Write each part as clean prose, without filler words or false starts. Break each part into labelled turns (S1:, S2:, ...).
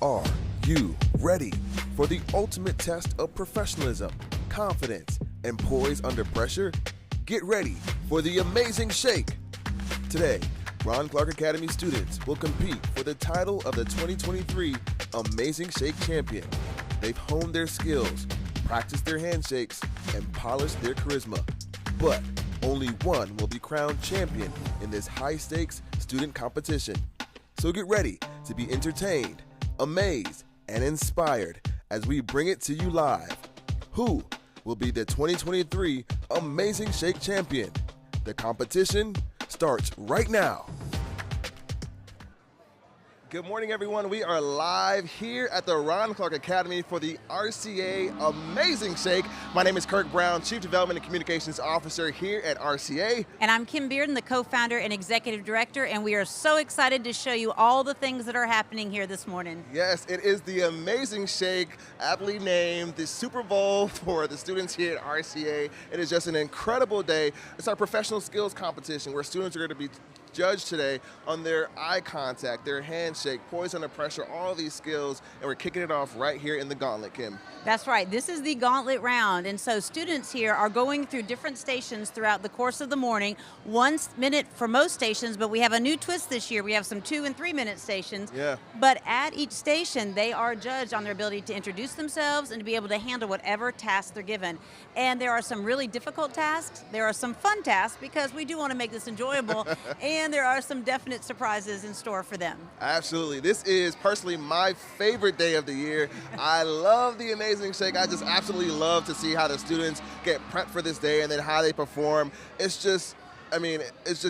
S1: Are you ready for the ultimate test of professionalism, confidence, and poise under pressure? Get ready for the Amazing Shake. Today, Ron Clark Academy students will compete for the title of the 2023 Amazing Shake Champion. They've honed their skills, practiced their handshakes, and polished their charisma. But only one will be crowned champion in this high-stakes student competition. So get ready to be entertained, amazed, and inspired as we bring it to you live. Who will be the 2023 Amazing Shake Champion? The competition starts right now. Good morning, everyone. We are live here at the Ron Clark Academy for the RCA Amazing Shake. My name is Kirk Brown, Chief Development and Communications Officer here at RCA.
S2: And I'm Kim Bearden, the co-founder and executive director, and we are so excited to show you all the things that are happening here this morning.
S1: Yes, it is the Amazing Shake, aptly named the Super Bowl for the students here at RCA. It is just an incredible day. It's our professional skills competition where students are going to be judged today on their eye contact, their handshake, poise under pressure, all these skills, and we're kicking it off right here in the gauntlet, Kim.
S2: That's right. This is the gauntlet round, and so students here are going through different stations throughout the course of the morning. 1 minute for most stations, but we have a new twist this year. We have some 2 and 3 minute stations.
S1: Yeah.
S2: But at each station, they are judged on their ability to introduce themselves and to be able to handle whatever task they're given. And there are some really difficult tasks. There are some fun tasks because we do want to make this enjoyable. And there are some definite surprises in store for them.
S1: Absolutely. This is personally my favorite day of the year. I love the Amazing Shake. I just absolutely love to see how the students get prepped for this day and then how they perform. It's just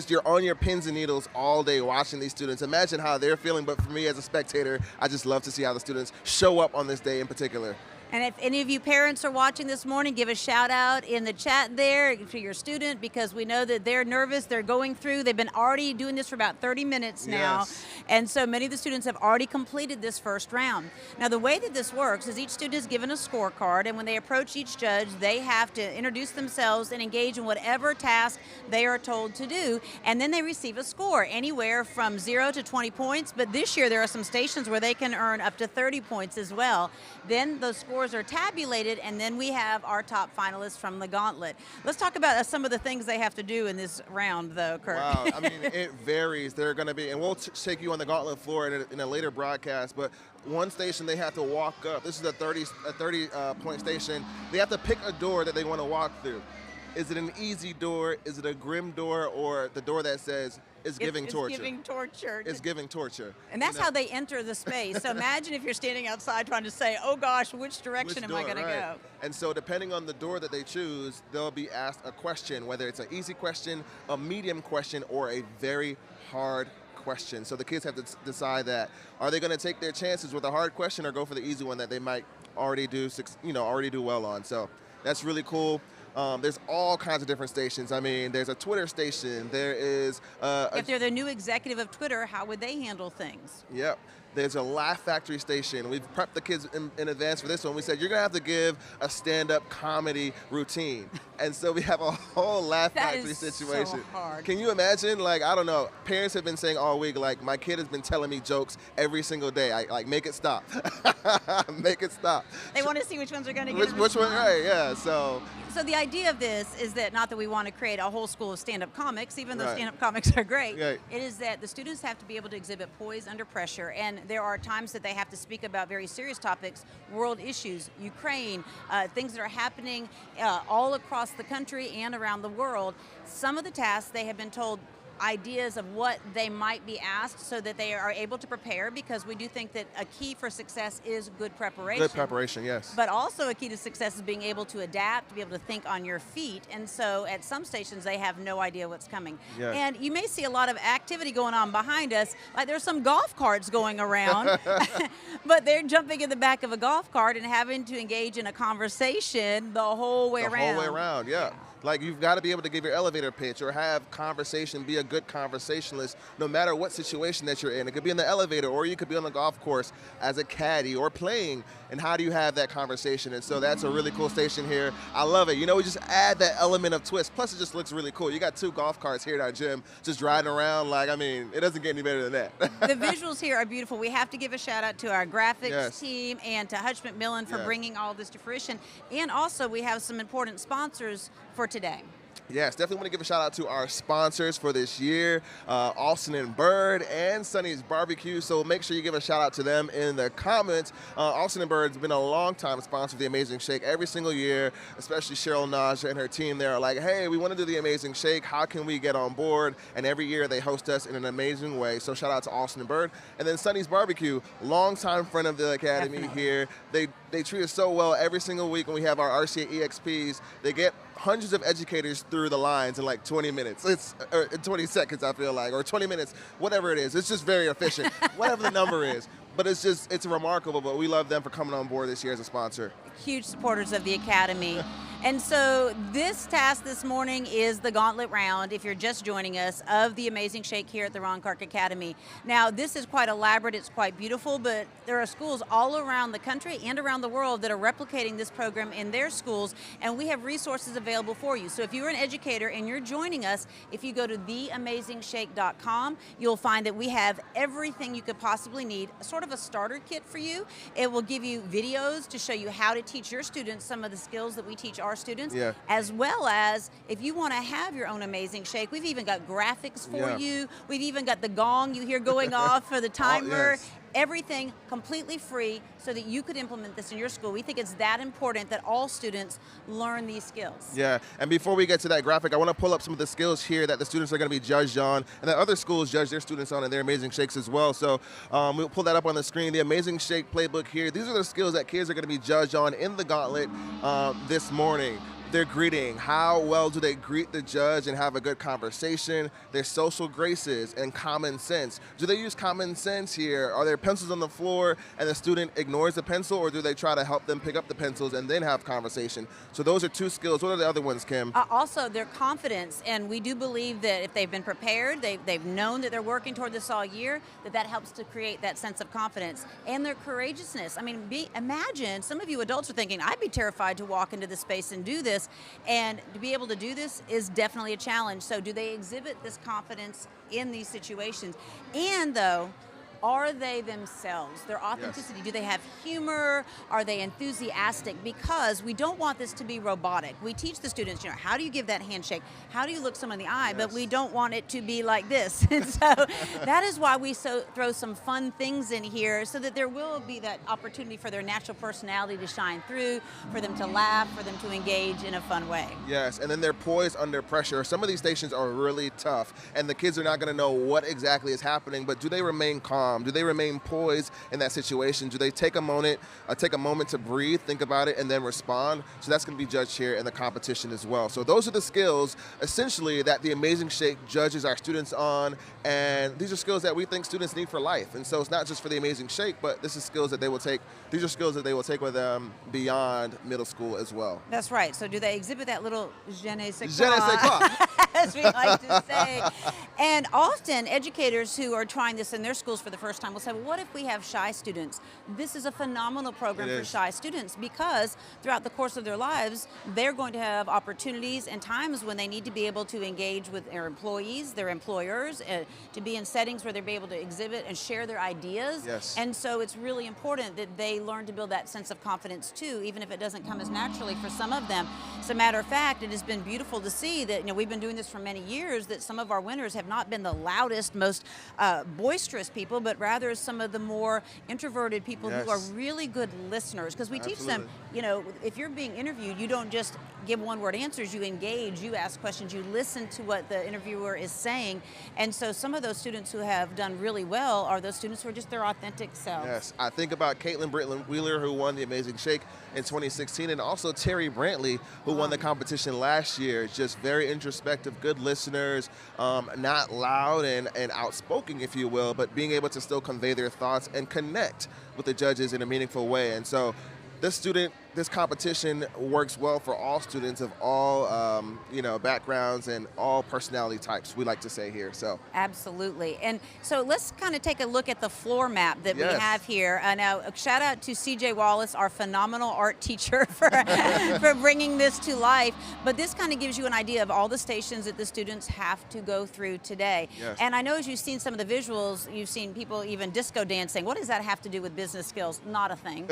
S1: you're on your pins and needles all day watching these students. Imagine how they're feeling, but for me as a spectator, I just love to see how the students show up on this day in particular.
S2: And if any of you parents are watching this morning, give a shout out in the chat there to your student because we know that they're nervous, they're going through, they've been already doing this for about 30 minutes now.
S1: Yes.
S2: And so many of the students have already completed this first round. Now the way that this works is each student is given a scorecard, and when they approach each judge, they have to introduce themselves and engage in whatever task they are told to do, and then they receive a score, anywhere from 0 to 20 points, but this year there are some stations where they can earn up to 30 points as well. Then those scores are tabulated, and then we have our top finalists from the gauntlet. Let's talk about some of the things they have to do in this round, though, Kirk.
S1: Wow, I mean, it varies. They're going to be, and we'll take you on the gauntlet floor in a later broadcast, but one station they have to walk up. This is a 30-point station. They have to pick a door that they want to walk through. Is it an easy door? Is it a grim door? Or the door that says, it's giving torture?
S2: It's giving torture.
S1: It's giving torture.
S2: And that's how they enter the space. So imagine if you're standing outside trying to say, oh gosh, which direction am I going to go?
S1: And so depending on the door that they choose, they'll be asked a question, whether it's an easy question, a medium question, or a very hard question. So the kids have to decide that. Are they going to take their chances with a hard question or go for the easy one that they might already do well on? So that's really cool. There's all kinds of different stations. I mean, there's a Twitter station. There is
S2: if they're the new executive of Twitter, how would they handle things?
S1: Yep. There's a Laugh Factory station. We've prepped the kids in advance for this one. We said, you're going to have to give a stand-up comedy routine. And so we have a whole Laugh Factory situation.
S2: So hard.
S1: Can you imagine? Like, I don't know. Parents have been saying all week, like, my kid has been telling me jokes every single day. Like, make it stop. Make it stop.
S2: They want to see which ones are going to get
S1: Which one, right, yeah. So
S2: the idea of this is that not that we want to create a whole school of stand-up comics, even though stand-up comics are great.
S1: Right.
S2: It is that the students have to be able to exhibit poise under pressure, and there are times that they have to speak about very serious topics, world issues, Ukraine, things that are happening all across the country and around the world. Some of the tasks they have been told ideas of what they might be asked so that they are able to prepare, because we do think that a key for success is good preparation.
S1: Good preparation, yes.
S2: But also a key to success is being able to adapt, to be able to think on your feet. And so at some stations, they have no idea what's coming.
S1: Yes.
S2: And you may see a lot of activity going on behind us, like there's some golf carts going around, but they're jumping in the back of a golf cart and having to engage in a conversation the whole way around.
S1: The whole way around, yeah. Like, you've got to be able to give your elevator pitch or have conversation, be a good conversationalist, no matter what situation that you're in. It could be in the elevator, or you could be on the golf course as a caddy or playing. And how do you have that conversation? And so that's a really cool station here. I love it. You know, we just add that element of twist. Plus, it just looks really cool. You got 2 golf carts here at our gym just riding around. Like, I mean, it doesn't get any better than that.
S2: The visuals here are beautiful. We have to give a shout out to our graphics team and to Hutch McMillan for bringing all this to fruition. And also, we have some important sponsors for today.
S1: Yes, definitely want to give a shout out to our sponsors for this year, Austin and Bird and Sonny's Barbecue. So make sure you give a shout out to them in the comments. Austin and Bird's been a long time sponsor of the Amazing Shake. Every single year, especially Cheryl Naja and her team there are like, hey, we want to do the Amazing Shake. How can we get on board? And every year they host us in an amazing way. So shout out to Austin and Bird. And then Sonny's Barbecue, longtime friend of the Academy here. They treat us so well every single week when we have our RCA EXPs. They get hundreds of educators through the lines in like 20 minutes. It's 20 seconds, I feel like, or 20 minutes, whatever it is. It's just very efficient, whatever the number is. But it's remarkable, but we love them for coming on board this year as a sponsor.
S2: Huge supporters of the Academy. And so this task this morning is the gauntlet round, if you're just joining us, of the Amazing Shake here at the Ron Clark Academy. Now, this is quite elaborate, it's quite beautiful, but there are schools all around the country and around the world that are replicating this program in their schools, and we have resources available for you. So if you're an educator and you're joining us, if you go to theamazingshake.com, you'll find that we have everything you could possibly need, sort of a starter kit for you. It will give you videos to show you how to teach your students some of the skills that we teach our students, as well as if you want to have your own Amazing Shake, we've even got graphics for you. We've even got the gong you hear going off for the timer. Everything completely free so that you could implement this in your school. We think it's that important that all students learn these skills.
S1: Yeah, and before we get to that graphic, I want to pull up some of the skills here that the students are going to be judged on and that other schools judge their students on in their Amazing Shakes as well. So we'll pull that up on the screen. The Amazing Shake playbook here. These are the skills that kids are going to be judged on in the gauntlet this morning. Their greeting, how well do they greet the judge and have a good conversation? Their social graces and common sense. Do they use common sense here? Are there pencils on the floor and the student ignores the pencil, or do they try to help them pick up the pencils and then have conversation? So those are 2 skills. What are the other ones, Kim?
S2: Also, their confidence, and we do believe that if they've been prepared, they've known that they're working toward this all year, that helps to create that sense of confidence. And their courageousness. I mean, imagine, some of you adults are thinking, I'd be terrified to walk into this space and do this. And to be able to do this is definitely a challenge. So do they exhibit this confidence in these situations? And though, are they themselves? Their authenticity, do they have humor? Are they enthusiastic? Because we don't want this to be robotic. We teach the students, how do you give that handshake? How do you look someone in the eye? But we don't want it to be like this. And so that is why we throw some fun things in here so that there will be that opportunity for their natural personality to shine through, for them to laugh, for them to engage in a fun way.
S1: Yes, and then they're poised under pressure. Some of these stations are really tough, and the kids are not going to know what exactly is happening, but do they remain calm? Do they remain poised in that situation? Do they take a moment to breathe, think about it, and then respond? So that's going to be judged here in the competition as well. So those are the skills, essentially, that the Amazing Shake judges our students on, and these are skills that we think students need for life. And so it's not just for the Amazing Shake, but this is skills that they will take. These are skills that they will take with them beyond middle school as well.
S2: That's right. So do they exhibit that little je ne sais
S1: Je ne sais quoi,
S2: as we like to say? And often educators who are trying this in their schools for the first time will say, well, what if we have shy students? This is a phenomenal program for shy students, because throughout the course of their lives, they're going to have opportunities and times when they need to be able to engage with their employees, their employers, to be in settings where they'll be able to exhibit and share their ideas. And so it's really important that they learn to build that sense of confidence too, even if it doesn't come as naturally for some of them. As a matter of fact, it has been beautiful to see that, we've been doing this for many years, that some of our winners have not been the loudest, most boisterous people, but rather some of the more introverted people who are really good listeners, because we teach them, if you're being interviewed, you don't just give one-word answers, you engage, you ask questions, you listen to what the interviewer is saying. And so some of those students who have done really well are those students who are just their authentic selves.
S1: Yes, I think about Caitlin Britland Wheeler, who won the Amazing Shake in 2016, and also Terry Brantley, who won the competition last year. Just very introspective, good listeners, not loud and outspoken, if you will, but being able to still convey their thoughts and connect with the judges in a meaningful way. And so this student this competition works well for all students of all backgrounds and all personality types, we like to say here. So
S2: absolutely. And so let's kind of take a look at the floor map that we have here. Now, a shout out to CJ Wallace, our phenomenal art teacher, for for bringing this to life. But this kind of gives you an idea of all the stations that the students have to go through today.
S1: Yes.
S2: And I know as you've seen some of the visuals, you've seen people even disco dancing. What does that have to do with business skills? Not a thing.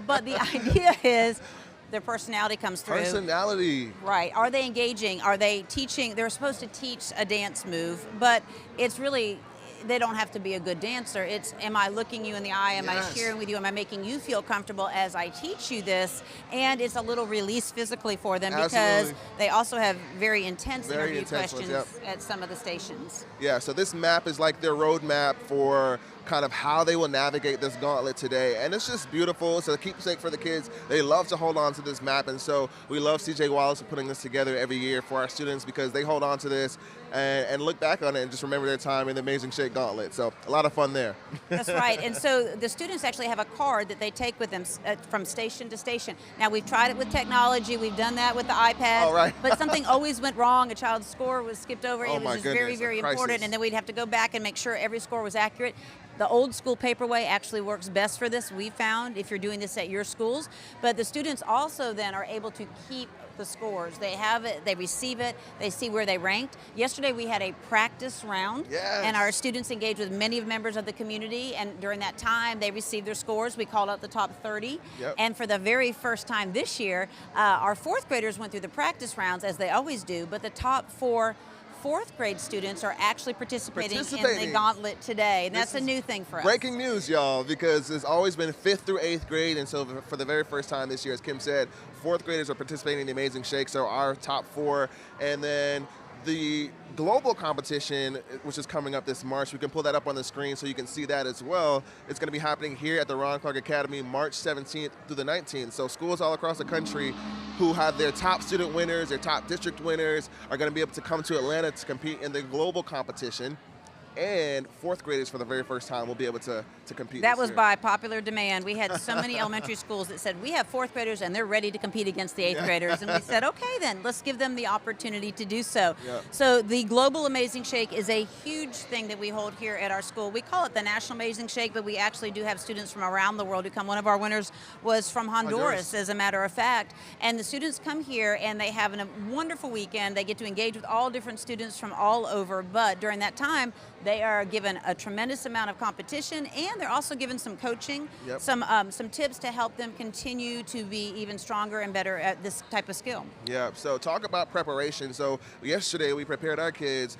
S2: But the idea is their personality comes through.
S1: Personality.
S2: Right. Are they engaging? Are they teaching? They're supposed to teach a dance move, but it's really, they don't have to be a good dancer. It's, am I looking you in the eye? Am I sharing with you? Am I making you feel comfortable as I teach you this? And it's a little release physically for them because they also have very intense interview questions at some of the stations.
S1: Yeah, so this map is like their roadmap for kind of how they will navigate this gauntlet today. And it's just beautiful. It's a keepsake for the kids. They love to hold on to this map. And so we love CJ Wallace for putting this together every year for our students because they hold on to this and look back on it and just remember their time in the Amazing Shake Gauntlet. So a lot of fun there.
S2: That's right. And so the students actually have a card that they take with them from station to station. Now, we've tried it with technology. We've done that with the iPad.
S1: Oh, right.
S2: But something always went wrong. A child's score was skipped over.
S1: Oh,
S2: it was just very, very important. And then we'd have to go back and make sure every score was accurate. The old school paperway actually works best for this, we found, if you're doing this at your schools. But the students also then are able to keep the scores. They have it, they receive it, they see where they ranked. Yesterday we had a practice round, and our students engaged with many members of the community, and during that time they received their scores. We called out the top 30, and for the very first time this year, our fourth graders went through the practice rounds as they always do, but the top 4 fourth grade students are actually participating in the gauntlet today, and that's a new thing for us.
S1: Breaking news, y'all, because it's always been 5th through 8th grade, and so for the very first time this year, as Kim said, 4th graders are participating in the Amazing Shake, so our top 4, and then the global competition, which is coming up this March, we can pull that up on the screen so you can see that as well. It's going to be happening here at the Ron Clark Academy March 17th through the 19th. So schools all across the country who have their top student winners, their top district winners, are going to be able to come to Atlanta to compete in the global competition. And 4th graders for the very first time will be able to compete.
S2: That was by popular demand. We had so many elementary schools that said, we have 4th graders and they're ready to compete against the 8th graders. And we said, okay then, let's give them the opportunity to do so. So the Global Amazing Shake is a huge thing that we hold here at our school. We call it the National Amazing Shake, but we actually do have students from around the world who come. One of our winners was from Honduras, as a matter of fact. And the students come here and they have a wonderful weekend. They get to engage with all different students from all over, but during that time, they are given a tremendous amount of competition, and they're also given some coaching, some tips to help them continue to be even stronger and better at this type of skill.
S1: Yeah, so talk about preparation. So yesterday we prepared our kids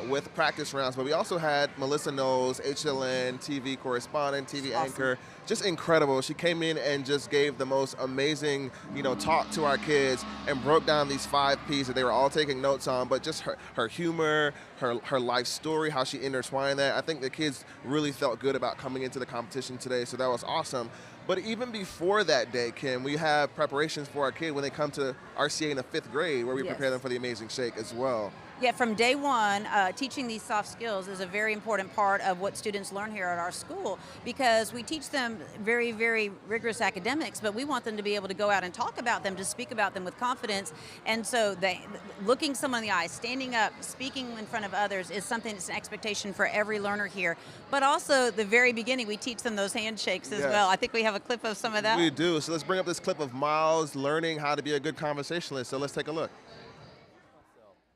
S1: with practice rounds, but we also had Melissa Knowles, HLN TV correspondent, TV anchor, just incredible. She came in and just gave the most amazing, talk to our kids and broke down these 5 P's that they were all taking notes on, but just her humor, her life story, how she intertwined that. I think the kids really felt good about coming into the competition today, so that was awesome. But even before that day, Kim, we have preparations for our kid when they come to RCA in the 5th grade, where we prepare them for the Amazing Shake as well.
S2: Yeah, from day one, teaching these soft skills is a very important part of what students learn here at our school, because we teach them very, very rigorous academics, but we want them to be able to go out and talk about them, to speak about them with confidence. And so looking someone in the eye, standing up, speaking in front of others is something that's an expectation for every learner here. But also, the very beginning, we teach them those handshakes as well. I think we have a clip of some of that.
S1: We do. So let's bring up this clip of Miles learning how to be a good conversationalist. So let's take a look.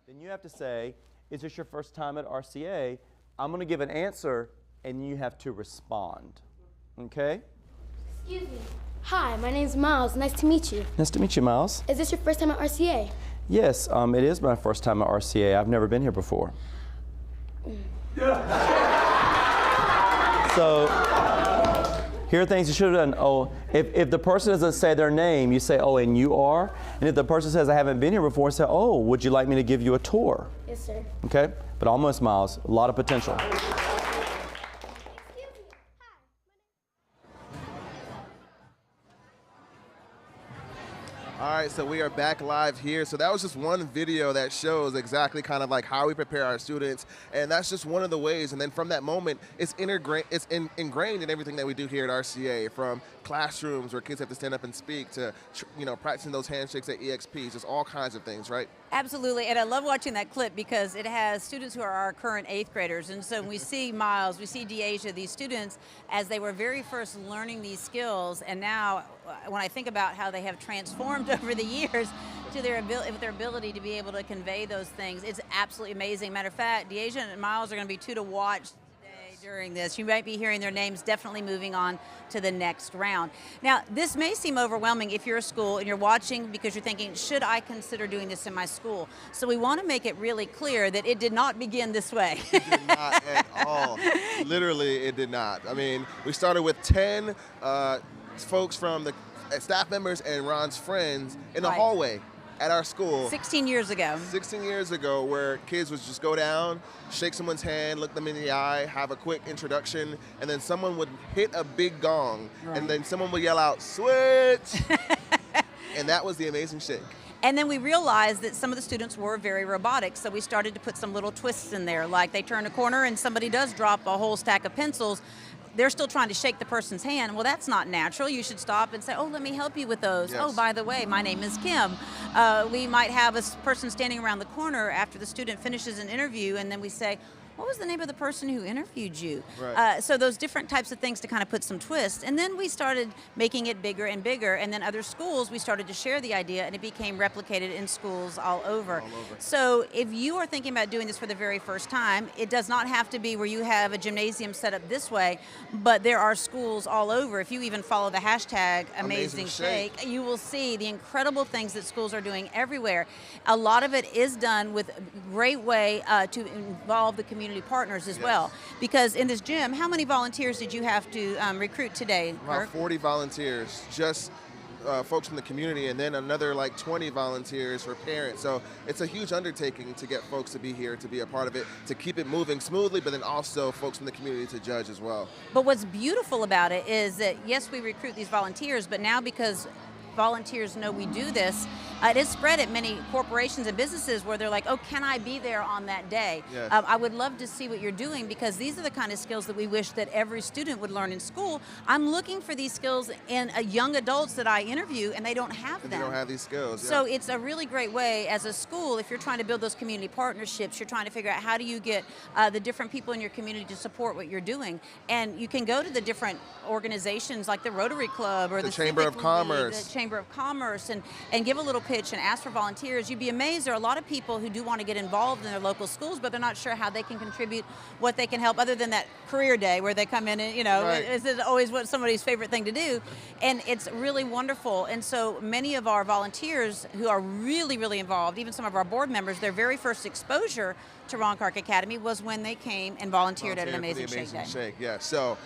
S3: Then you have to say, is this your first time at RCA? I'm going to give an answer, and you have to respond. Okay?
S4: Excuse me. Hi, my name's Miles. Nice to meet you.
S3: Nice to meet you, Miles.
S4: Is this your first time at RCA?
S3: Yes, it is my first time at RCA. I've never been here before. So, here are things you should have done. Oh, if the person doesn't say their name, you say, oh, and you are? And if the person says, I haven't been here before, say, oh, would you like me to give you a tour?
S4: Yes, sir.
S3: Okay? But almost, Miles, a lot of potential.
S1: All right, so we are back live here. So that was just one video that shows exactly kind of like how we prepare our students, and that's just one of the ways. And then from that moment, it's ingrained in everything that we do here at RCA, from classrooms where kids have to stand up and speak to, practicing those handshakes at EXPs, just all kinds of things, right?
S2: Absolutely, and I love watching that clip because it has students who are our current 8th graders, and so we see Miles, we see Deasia, these students, as they were very first learning these skills, and now when I think about how they have transformed over the years to their ability to be able to convey those things, it's absolutely amazing. Matter of fact, Deasia and Miles are going to be 2 to watch during this. You might be hearing their names definitely moving on to the next round. Now, this may seem overwhelming if you're a school and you're watching because you're thinking, should I consider doing this in my school? So we want to make it really clear that it did not begin this way.
S1: It did not at all. Literally, it did not. I mean, we started with 10 folks from the staff members and Ron's friends in the hallway at our school.
S2: 16 years ago.
S1: 16 years ago, where kids would just go down, shake someone's hand, look them in the eye, have a quick introduction, and then someone would hit a big gong, and then someone would yell out, "Switch!" And that was the Amazing Shake.
S2: And then we realized that some of the students were very robotic, so we started to put some little twists in there, like they turn a corner and somebody does drop a whole stack of pencils. They're still trying to shake the person's hand. Well, that's not natural. You should stop and say, oh, let me help you with those.
S1: Yes.
S2: Oh, by the way, my name is Kim. We might have a person standing around the corner after the student finishes an interview, and then we say, what was the name of the person who interviewed you?
S1: Right.
S2: So those different types of things to kind of put some twist. And then we started making it bigger and bigger. And then other schools, we started to share the idea, and it became replicated in schools all over. So if you are thinking about doing this for the very first time, it does not have to be where you have a gymnasium set up this way, but there are schools all over. If you even follow the hashtag Amazing Shake, you will see the incredible things that schools are doing everywhere. A lot of it is done with a great way to involve the community partners as well. Because in this gym, how many volunteers did you have to recruit today,
S1: About
S2: Kirk?
S1: 40 volunteers, just folks from the community, and then another like 20 volunteers for parents. So it's a huge undertaking to get folks to be here, to be a part of it, to keep it moving smoothly, but then also folks from the community to judge as well.
S2: But what's beautiful about it is that, yes, we recruit these volunteers, but now because volunteers know we do this, it is spread at many corporations and businesses where they're like, oh, can I be there on that day?
S1: Yes.
S2: I would love to see what you're doing, because these are the kind of skills that we wish that every student would learn in school. I'm looking for these skills in young adults that I interview, and they don't have them.
S1: They don't have these skills.
S2: So it's a really great way as a school, if you're trying to build those community partnerships, you're trying to figure out how do you get the different people in your community to support what you're doing. And you can go to the different organizations like the Rotary Club or the
S1: Chamber of Commerce.
S2: The Chamber of Commerce, and give a little pitch and ask for volunteers. You'd be amazed. There are a lot of people who do want to get involved in their local schools, but they're not sure how they can contribute, what they can help, other than that career day where they come in and, it's always what somebody's favorite thing to do. And it's really wonderful. And so many of our volunteers who are really, really involved, even some of our board members, their very first exposure to Ron Clark Academy was when they came and volunteered at an Amazing Shake Day.
S1: Yeah, so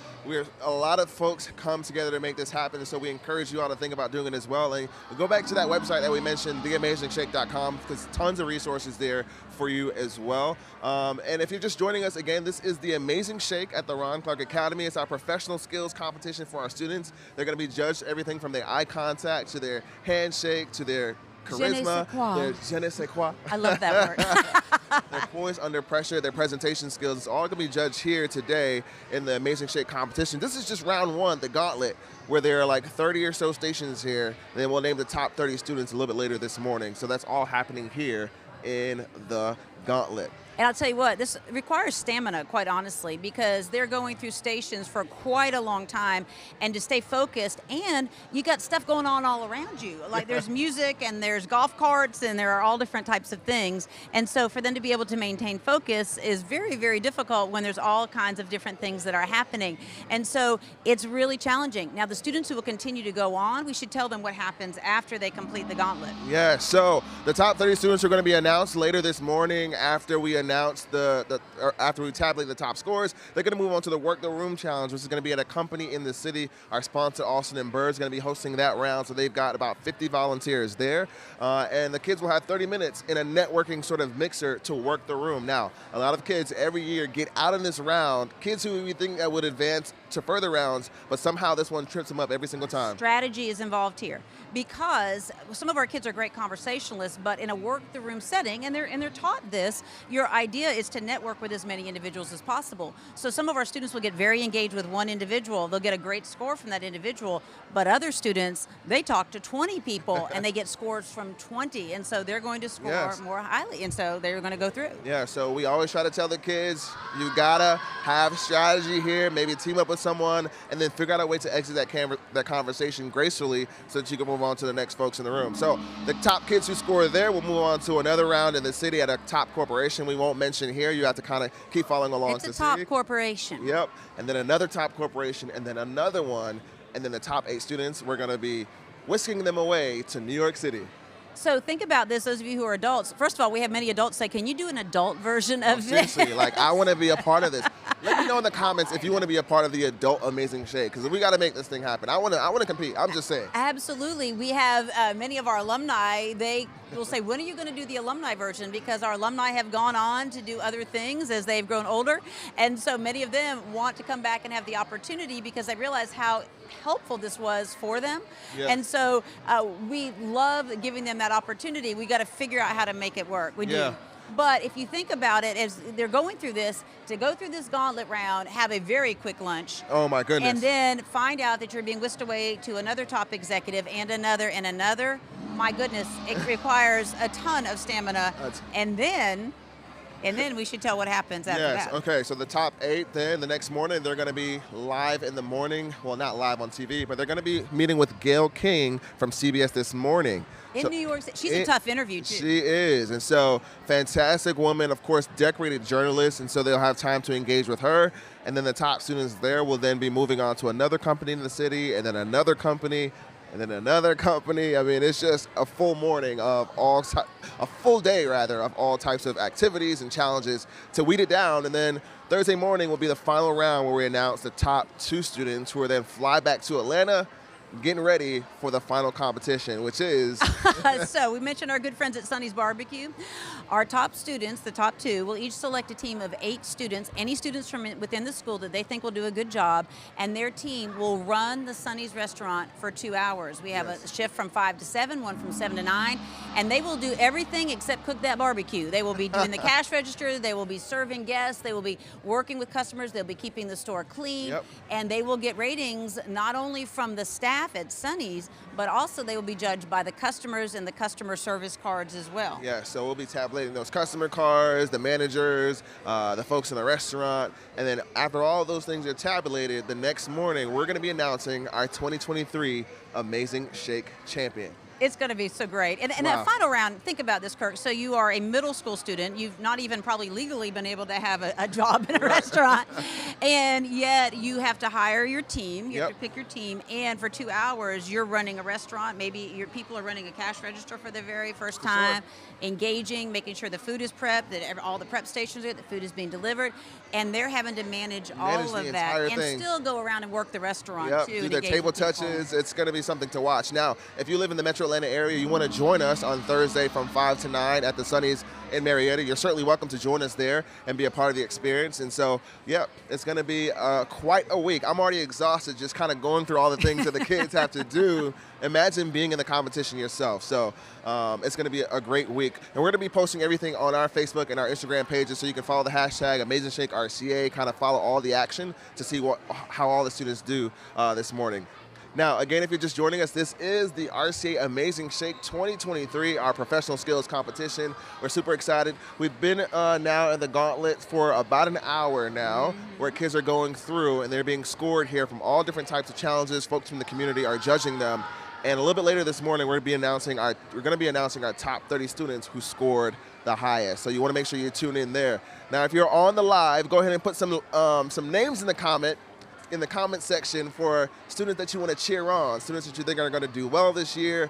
S1: a lot of folks come together to make this happen, and so we encourage you all to think about doing it as well. And go back to that website that we mentioned, theamazingshake.com, because tons of resources there for you as well. And if you're just joining us again, this is the Amazing Shake at the Ron Clark Academy. It's our professional skills competition for our students. They're going to be judged everything from their eye contact to their handshake to their charisma, their je ne sais quoi.
S2: I love that word.
S1: Their poise under pressure, their presentation skills, it's all going to be judged here today in the Amazing Shake competition. This is just round one, the gauntlet, where there are like 30 or so stations here. And then we'll name the top 30 students a little bit later this morning. So that's all happening here in the gauntlet.
S2: And I'll tell you what, this requires stamina, quite honestly, because they're going through stations for quite a long time, and to stay focused, and you got stuff going on all around you. Like there's music, and there's golf carts, and there are all different types of things. And so for them to be able to maintain focus is very, very difficult when there's all kinds of different things that are happening. And so it's really challenging. Now, the students who will continue to go on, we should tell them what happens after they complete the gauntlet.
S1: Yeah, so the top 30 students are going to be announced later this morning after we announce after we tabulate the top scores. They're going to move on to the Work the Room Challenge, which is going to be at a company in the city. Our sponsor, Austin & Burr, is going to be hosting that round, so they've got about 50 volunteers there. And the kids will have 30 minutes in a networking sort of mixer to work the room. Now, a lot of kids every year get out in this round, kids who we think that would advance to further rounds, but somehow this one trips them up every single time.
S2: Strategy is involved here because some of our kids are great conversationalists, but in a work the room setting, and they're taught this, your idea is to network with as many individuals as possible. So some of our students will get very engaged with one individual. They'll get a great score from that individual, but other students, they talk to 20 people and they get scores from 20, and so they're going to score more highly, and so they're going to go through.
S1: Yeah, so we always try to tell the kids, you gotta have strategy here, maybe team up with someone, and then figure out a way to exit that conversation gracefully so that you can move on to the next folks in the room. So the top kids who score there will move on to another round in the city at a top corporation we won't mention here. You have to kind of keep following along.
S2: It's a top corporation.
S1: Yep, and then another top corporation, and then another one, and then the top 8 students, we're gonna be whisking them away to New York City.
S2: So think about this, those of you who are adults. First of all, we have many adults say, can you do an adult version of this?
S1: Seriously, like, I want to be a part of this. Let me know in the comments if you want to be a part of the adult Amazing Shake, because we got to make this thing happen. I want to compete. I'm just saying.
S2: Absolutely. We have many of our alumni, they will say, when are you going to do the alumni version? Because our alumni have gone on to do other things as they've grown older. And so many of them want to come back and have the opportunity because they realize how helpful this was for them.
S1: Yeah.
S2: And so we love giving them that opportunity. We got to figure out how to make it work. We do. But if you think about it, as they're going through this, to go through this gauntlet round, have a very quick lunch.
S1: Oh my goodness.
S2: And then find out that you're being whisked away to another top executive and another and another. My goodness, it requires a ton of stamina. And then we should tell what happens after that.
S1: Okay, so the top 8 then, the next morning, they're going to be live in the morning. Well, not live on TV, but they're going to be meeting with Gayle King from CBS This Morning.
S2: In New York City. She's a tough interview, too.
S1: She is. And so, fantastic woman, of course, decorated journalist, and so they'll have time to engage with her. And then the top students there will then be moving on to another company in the city, and then another company, and then another company. I mean, it's just a full morning of a full day rather, of all types of activities and challenges to weed it down. And then Thursday morning will be the final round where we announce the top 2 students who will then fly back to Atlanta, getting ready for the final competition, which is...
S2: So we mentioned our good friends at Sonny's Barbecue. Our top students, the top 2, will each select a team of 8 students, any students from within the school that they think will do a good job, and their team will run the Sonny's restaurant for 2 hours. We have a shift from 5 to 7, one from 7 to 9, and they will do everything except cook that barbecue. They will be doing the cash register, they will be serving guests, they will be working with customers, they'll be keeping the store clean, and they will get ratings not only from the staff at Sonny's, but also they will be judged by the customers and the customer service cards as well.
S1: Yeah, so we'll be tabulating those customer cards, the managers, the folks in the restaurant, and then after all those things are tabulated, the next morning we're going to be announcing our 2023 Amazing Shake champion.
S2: It's going to be so great. And that final round, think about this, Kirk. So you are a middle school student. You've not even probably legally been able to have a job in a restaurant. And yet you have to hire your team. You have to pick your team. And for 2 hours, you're running a restaurant. Maybe your people are running a cash register for the very first time, engaging, making sure the food is prepped, that all the prep stations are, the food is being delivered. And they're having to manage all of that and still go around and work the restaurant too.
S1: Do their table touches. It's going to be something to watch. Now, if you live in the Metro Atlanta area, you want to join us on Thursday from 5 to 9 at the Sonny's in Marietta, you're certainly welcome to join us there and be a part of the experience. And so, it's going to be quite a week. I'm already exhausted just kind of going through all the things that the kids have to do. Imagine being in the competition yourself. So it's going to be a great week. And we're going to be posting everything on our Facebook and our Instagram pages, so you can follow the hashtag Amazing Shake RCA, kind of follow all the action to see how all the students do this morning. Now, again, if you're just joining us, this is the RCA Amazing Shake 2023, our professional skills competition. We're super excited. We've been now in the gauntlet for about an hour now, where kids are going through and they're being scored here from all different types of challenges. Folks from the community are judging them. And a little bit later this morning, we're going to be announcing our top 30 students who scored the highest. So you want to make sure you tune in there. Now, if you're on the live, go ahead and put some names in the comment section for students that you want to cheer on, students that you think are going to do well this year.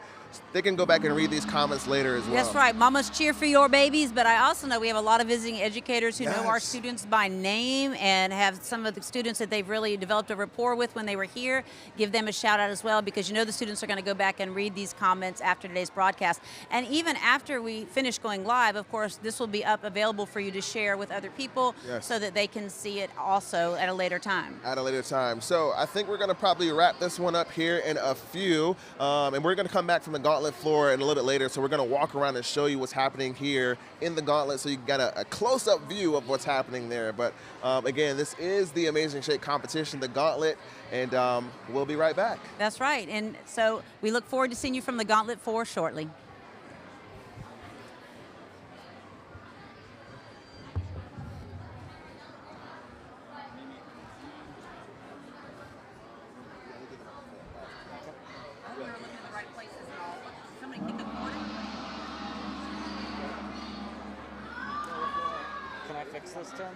S1: they can go back and read these comments later as well.
S2: That's right. Mamas cheer for your babies, but I also know we have a lot of visiting educators who know our
S1: Yes.
S2: students by name and have some of the students that they've really developed a rapport with when they were here. Give them a shout out as well, because you know the students are going to go back and read these comments after today's broadcast. And even after we finish going live, of course, this will be up available for you to share with other people so that they can see it also at a later time.
S1: At a later time. So I think we're going to probably wrap this one up here in a few, and we're going to come back from the gauntlet floor in a little bit later. So we're going to walk around and show you what's happening here in the gauntlet, so you got a close-up view of what's happening there. But again, this is the Amazing Shake competition, the gauntlet, and we'll be right back.
S2: That's right. And so we look forward to seeing you from the Gauntlet 4 shortly.
S5: Can I fix this, Tim?